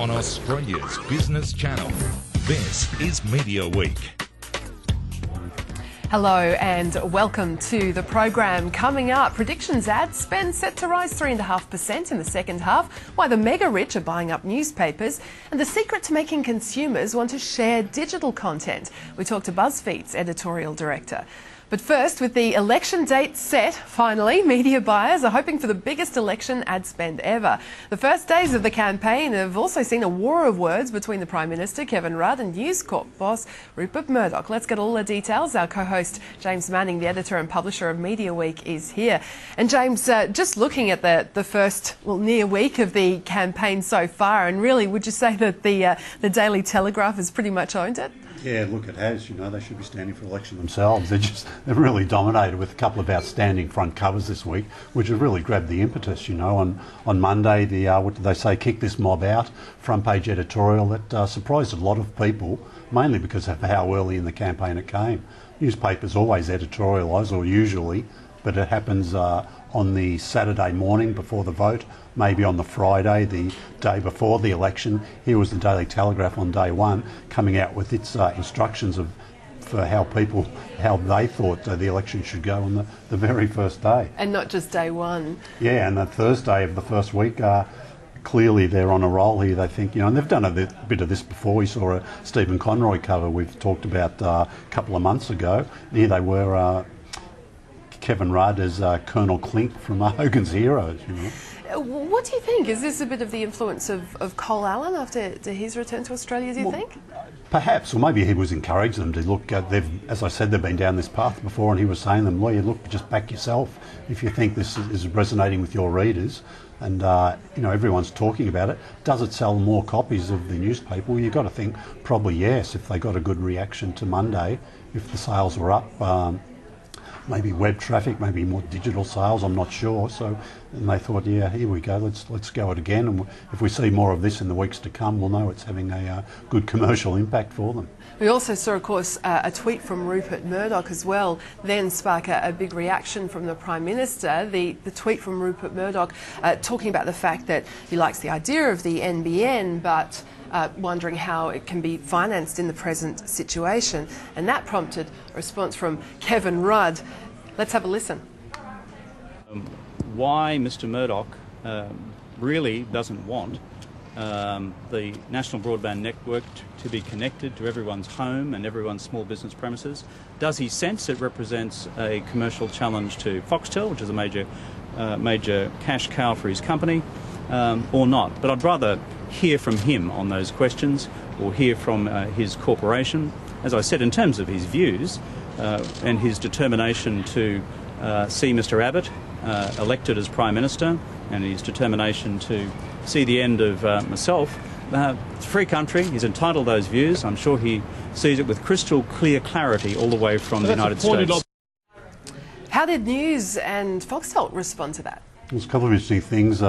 on Australia's business channel. This is Mediaweek. Hello and welcome to the program. Coming up, predictions ad spend set to rise 3.5% in the second half, why the mega rich are buying up newspapers, and the secret to making consumers want to share digital content. We talk to BuzzFeed's editorial director. But first, with the election date set, finally, media buyers are hoping for the biggest election ad spend ever. The first days of the campaign have also seen a war of words between the Prime Minister, Kevin Rudd, and News Corp boss, Rupert Murdoch. Let's get all the details. Our co-host, James Manning, the editor and publisher of Mediaweek, is here. And James, just looking at the first, near week of the campaign so far, and really, would you say that the Daily Telegraph has pretty much owned it? Yeah, look, it has. You know, they should be standing for election themselves. They've really dominated with a couple of outstanding front covers this week, which have really grabbed the impetus. You know, on Monday, what did they say? Kick this mob out. Front page editorial that surprised a lot of people, mainly because of how early in the campaign it came. Newspapers always editorialise, or usually, but it happens on the Saturday morning before the vote, maybe on the Friday, the day before the election. Here was the Daily Telegraph on day one, coming out with its instructions for how they thought the election should go on the very first day. And not just day one. Yeah, and the Thursday of the first week, clearly they're on a roll here. They think, you know, and they've done a bit of this before. We saw a Stephen Conroy cover we've talked about a couple of months ago. Here they were, Kevin Rudd as Colonel Clink from Hogan's Heroes, you know. What do you think? Is this a bit of the influence of Cole Allen after his return to Australia, do you think? Perhaps, or maybe he was encouraging them to look. As I said, they've been down this path before, and he was saying to them, well, you look, just back yourself if you think this is resonating with your readers. And, you know, everyone's talking about it. Does it sell more copies of the newspaper? Well, you've got to think probably yes, if they got a good reaction to Monday, if the sales were up. Maybe web traffic, maybe more digital sales, I'm not sure. So, and they thought, yeah, here we go, let's go it again. And if we see more of this in the weeks to come, we'll know it's having a good commercial impact for them. We also saw, of course, a tweet from Rupert Murdoch as well, then spark a big reaction from the Prime Minister. The tweet from Rupert Murdoch talking about the fact that he likes the idea of the NBN, but wondering how it can be financed in the present situation. And that prompted a response from Kevin Rudd. Let's have a listen. Why Mr Murdoch really doesn't want the national broadband network to be connected to everyone's home and everyone's small business premises. Does he sense it represents a commercial challenge to Foxtel, which is a major cash cow for his company, or not? But I'd rather hear from him on those questions, or hear from his corporation. As I said, in terms of his views and his determination to see Mr Abbott elected as Prime Minister, and his determination to see the end of myself, it's a free country, he's entitled to those views. I'm sure he sees it with crystal clear clarity all the way from the United States. How did News and Foxtel respond to that? There's a couple of interesting things.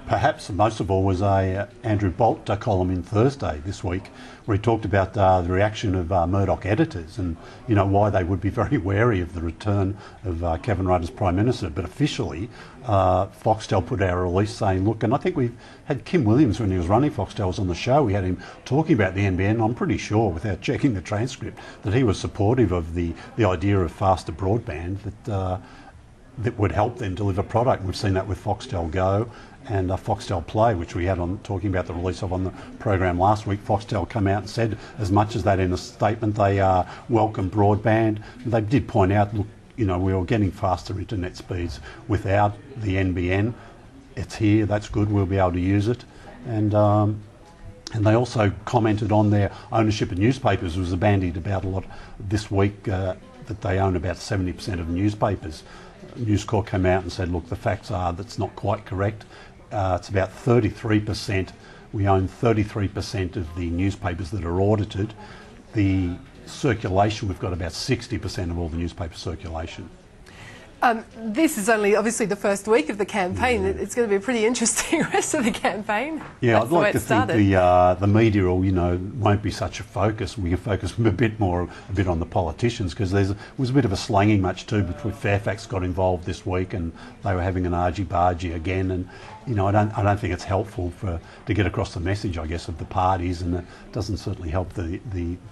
Perhaps most of all was a Andrew Bolt column in Thursday this week, where he talked about the reaction of Murdoch editors and, you know, why they would be very wary of the return of Kevin Rudd as Prime Minister. But officially, Foxtel put out a release saying, look, and I think we had Kim Williams when he was running Foxtel was on the show. We had him talking about the NBN. I'm pretty sure, without checking the transcript, that he was supportive of the idea of faster broadband that would help them deliver product. We've seen that with Foxtel Go and Foxtel Play, which we had on talking about the release of on the program last week. Foxtel come out and said as much as that in a statement. They welcome broadband. They did point out, look, you know, we were getting faster internet speeds without the NBN. It's here, that's good, we'll be able to use it. And they also commented on their ownership of newspapers. It was bandied about a lot this week that they own about 70% of newspapers. News Corp came out and said, look, the facts are that's not quite correct. It's about 33%. We own 33% of the newspapers that are audited. The circulation, we've got about 60% of all the newspaper circulation. This is only obviously the first week of the campaign. It's going to be a pretty interesting rest of the campaign. Yeah, That's I'd the way like to it think started. the media will, won't be such a focus. We can focus a bit on the politicians, because there was a bit of a slanging match too between Fairfax got involved this week, and they were having an argy-bargy again. And I don't think it's helpful to get across the message, I guess, of the parties, and it doesn't certainly help the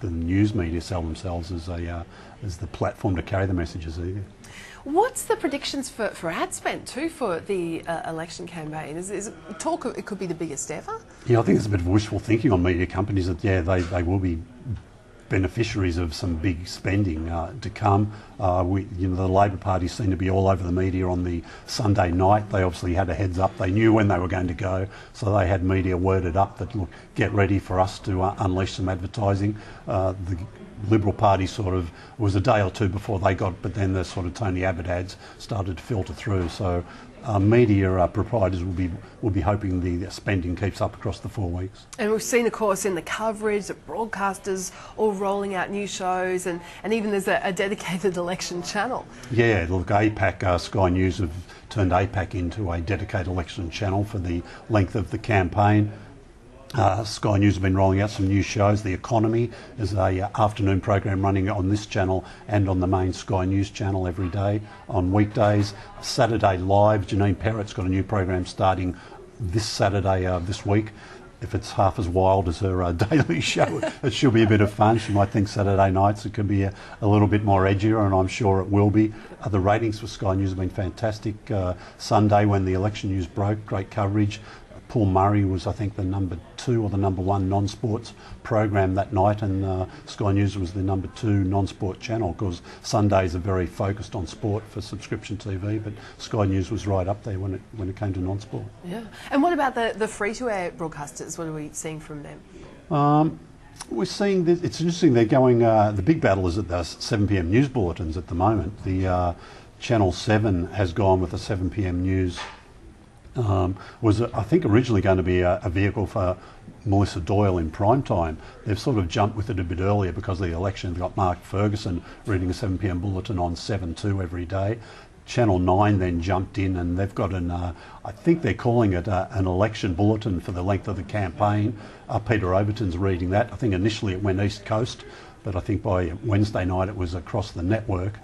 news media sell themselves as the platform to carry the messages either. What's the predictions for ad spend too for the election campaign? Is it talk it could be the biggest ever? Yeah, I think it's a bit of wishful thinking on media companies that they will be beneficiaries of some big spending to come. The Labor Party seem to be all over the media on the Sunday night. They obviously had a heads up. They knew when they were going to go, so they had media worded up that, look, get ready for us to unleash some advertising. The Liberal Party sort of was a day or two before they got, but then the sort of Tony Abbott ads started to filter through. So media proprietors will be hoping the spending keeps up across the 4 weeks. And we've seen, of course, in the coverage that broadcasters all rolling out new shows, and even there's a dedicated election channel. Yeah, look, APAC, Sky News have turned APAC into a dedicated election channel for the length of the campaign. Sky News have been rolling out some new shows. The Economy is a afternoon program running on this channel and on the main Sky News channel every day on weekdays. Saturday Live, Janine Perrett's got a new program starting this Saturday this week. If it's half as wild as her daily show, it should be a bit of fun. She might think Saturday nights it could be a little bit more edgier, and I'm sure it will be. The ratings for Sky News have been fantastic. Sunday, when the election news broke, great coverage. Paul Murray was, I think, the number 2 or the number 1 non-sports program that night, and Sky News was the number 2 non-sport channel, because Sundays are very focused on sport for subscription TV, but Sky News was right up there when it came to non-sport. Yeah. And what about the free-to-air broadcasters? What are we seeing from them? We're seeing this, it's interesting, they're going, the big battle is at the 7 p.m. news bulletins at the moment. The Channel 7 has gone with the 7 p.m. news. Was, I think, originally going to be a vehicle for Melissa Doyle in prime time. They've sort of jumped with it a bit earlier because of the election. They've got Mark Ferguson reading a 7 p.m. bulletin on 7/2 every day. Channel 9 then jumped in, and they've got I think they're calling it an election bulletin for the length of the campaign. Peter Overton's reading that. I think initially it went East Coast, but I think by Wednesday night it was across the network.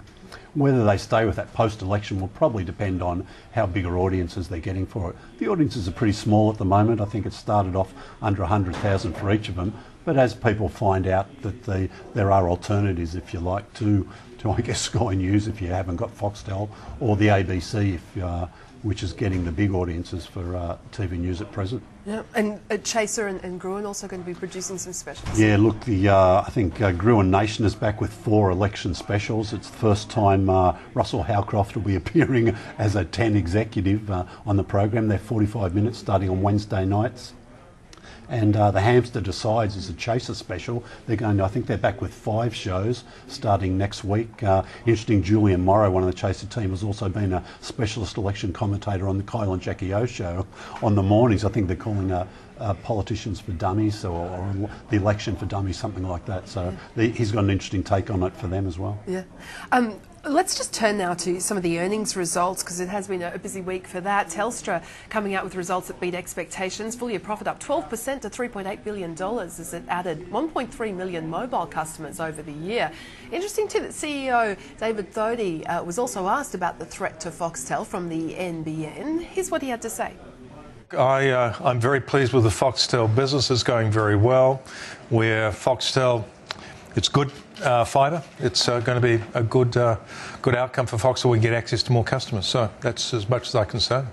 Whether they stay with that post-election will probably depend on how bigger audiences they're getting for it. The audiences are pretty small at the moment. I think it started off under 100,000 for each of them. But as people find out that there are alternatives, if you like, to I guess Sky News if you haven't got Foxtel, or the ABC which is getting the big audiences for TV news at present. Yeah, and Chaser and Gruen also going to be producing some specials. Yeah, look, I think Gruen Nation is back with 4 election specials. It's the first time Russell Howcroft will be appearing as a 10 executive on the program. They're 45 minutes starting on Wednesday nights. And The Hamster Decides is a Chaser special. They're going to, I think they're back with 5 shows starting next week. Interesting, Julian Morrow, one of the Chaser team, has also been a specialist election commentator on the Kyle and Jackie O show on the mornings. I think they're calling Politicians for Dummies or The Election for Dummies, something like that. So he's got an interesting take on it for them as well. Yeah. Let's just turn now to some of the earnings results, because it has been a busy week for that. Telstra coming out with results that beat expectations. Full year profit up 12% to $3.8 billion as it added 1.3 million mobile customers over the year. Interesting too that CEO David Thodey was also asked about the threat to Foxtel from the NBN. Here's what he had to say. I'm very pleased with the Foxtel business. It's going very well. Where Foxtel, it's good fibre. It's going to be a good outcome for Foxtel. We get access to more customers. So that's as much as I can say.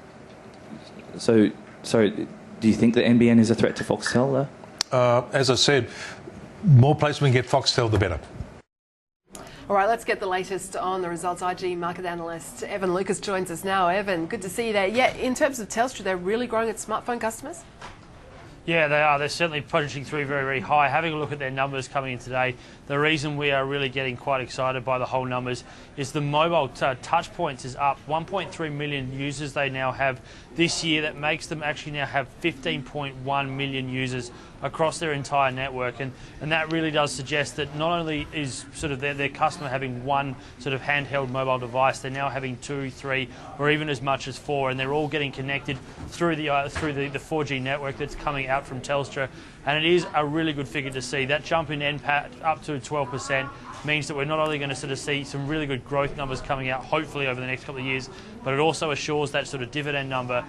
So, sorry, do you think that NBN is a threat to Foxtel, though? As I said, more places we can get Foxtel, the better. All right, let's get the latest on the results. IG market analyst Evan Lucas joins us now. Evan, good to see you there. Yeah, in terms of Telstra, they're really growing its smartphone customers? Yeah, they are. They're certainly punching through very, very high. Having a look at their numbers coming in today, the reason we are really getting quite excited by the whole numbers is the mobile touch points is up. 1.3 million users they now have this year. That makes them actually now have 15.1 million users across their entire network, and that really does suggest that not only is sort of their customer having one sort of handheld mobile device, they're now having 2, 3, or even as much as 4, and they're all getting connected through the 4G network that's coming out from Telstra, and it is a really good figure to see. That jump in NPAT up to 12% means that we're not only going to sort of see some really good growth numbers coming out, hopefully over the next couple of years, but it also assures that sort of dividend number.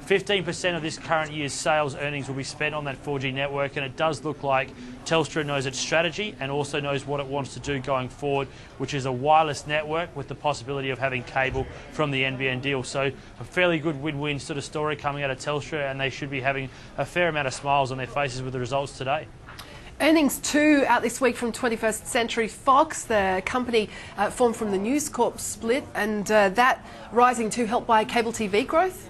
15% of this current year's sales earnings will be spent on that 4G network, and it does look like Telstra knows its strategy and also knows what it wants to do going forward, which is a wireless network with the possibility of having cable from the NBN deal. So a fairly good win-win sort of story coming out of Telstra, and they should be having a fair amount of smiles on their faces with the results today. Earnings too out this week from 21st Century Fox, the company formed from the News Corp split, and that rising too helped by cable TV growth.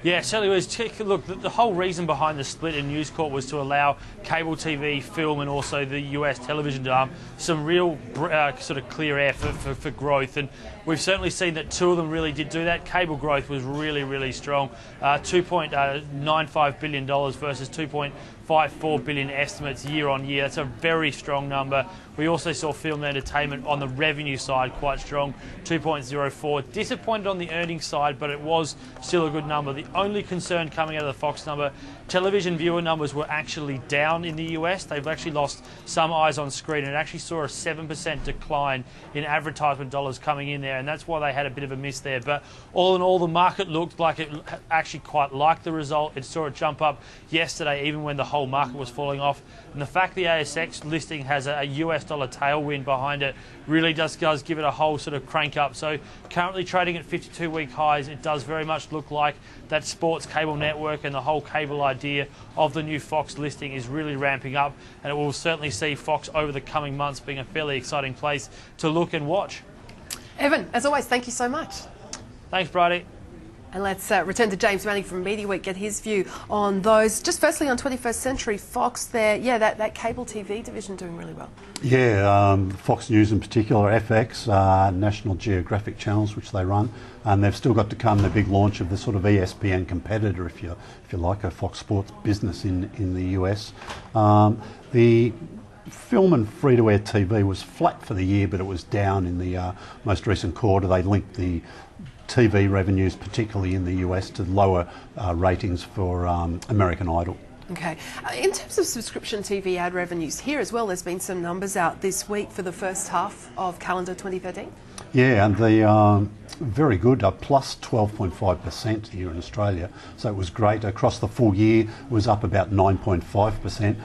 Yeah, it certainly was. Look, the whole reason behind the split in News Corp was to allow cable TV, film, and also the US television arm some real sort of clear air for growth. And we've certainly seen that two of them really did do that. Cable growth was really, really strong. $2.95 billion versus $2.54 billion estimates year on year. That's a very strong number. We also saw film and entertainment on the revenue side quite strong, 2.04. Disappointed on the earnings side, but it was still a good number. The only concern coming out of the Fox number, television viewer numbers were actually down in the US. They've actually lost some eyes on screen, and it actually saw a 7% decline in advertisement dollars coming in there, and that's why they had a bit of a miss there. But all in all, the market looked like it actually quite liked the result. It saw it jump up yesterday, even when the whole market was falling off. And the fact the ASX listing has a US dollar tailwind behind it really does give it a whole sort of crank up. So currently trading at 52-week highs, it does very much look like that sports cable network and the whole cable idea of the new Fox listing is really ramping up, and it will certainly see Fox over the coming months being a fairly exciting place to look and watch. Evan, as always, thank you so much. Thanks, Bridie. And let's return to James Manning from Mediaweek, get his view on those. Just firstly on 21st Century Fox there, yeah, that cable TV division doing really well. Yeah, Fox News in particular, FX, National Geographic channels which they run, and they've still got to come the big launch of the sort of ESPN competitor, if you like, a Fox Sports business in the US. The film and free-to-air TV was flat for the year, but it was down in the most recent quarter. They linked the TV revenues, particularly in the US, to lower ratings for American Idol. Okay. In terms of subscription TV ad revenues here as well, there's been some numbers out this week for the first half of calendar 2013. Yeah, and the very good, plus 12.5% here in Australia. So it was great. Across the full year, it was up about 9.5%.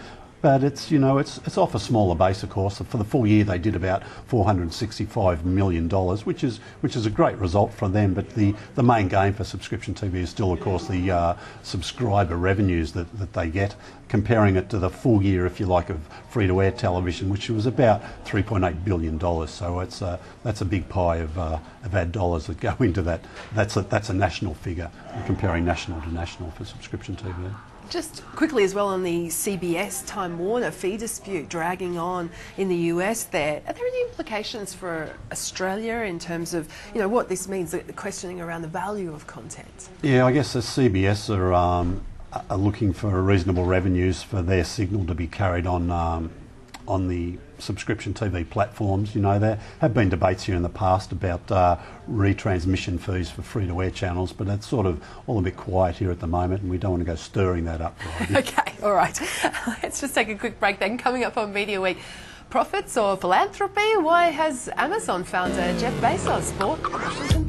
But it's, you know, it's off a smaller base, of course. For the full year, they did about $465 million, which is a great result for them. But the main game for subscription TV is still, of course, the subscriber revenues that they get. Comparing it to the full year, if you like, of free-to-air television, which was about $3.8 billion. So that's a big pie of ad dollars that go into that. That's a national figure, comparing national to national for subscription TV. Just quickly as well on the CBS Time Warner fee dispute dragging on in the US there. Are there any implications for Australia in terms of, you know, what this means, the questioning around the value of content? Yeah, I guess the CBS are looking for reasonable revenues for their signal to be carried on the subscription TV platforms. You know, there have been debates here in the past about retransmission fees for free-to-air channels, but it's sort of all a bit quiet here at the moment, and we don't want to go stirring that up. Okay, all right. Let's just take a quick break then. Coming up on Media Week, profits or philanthropy? Why has Amazon founder Jeff Bezos bought Washington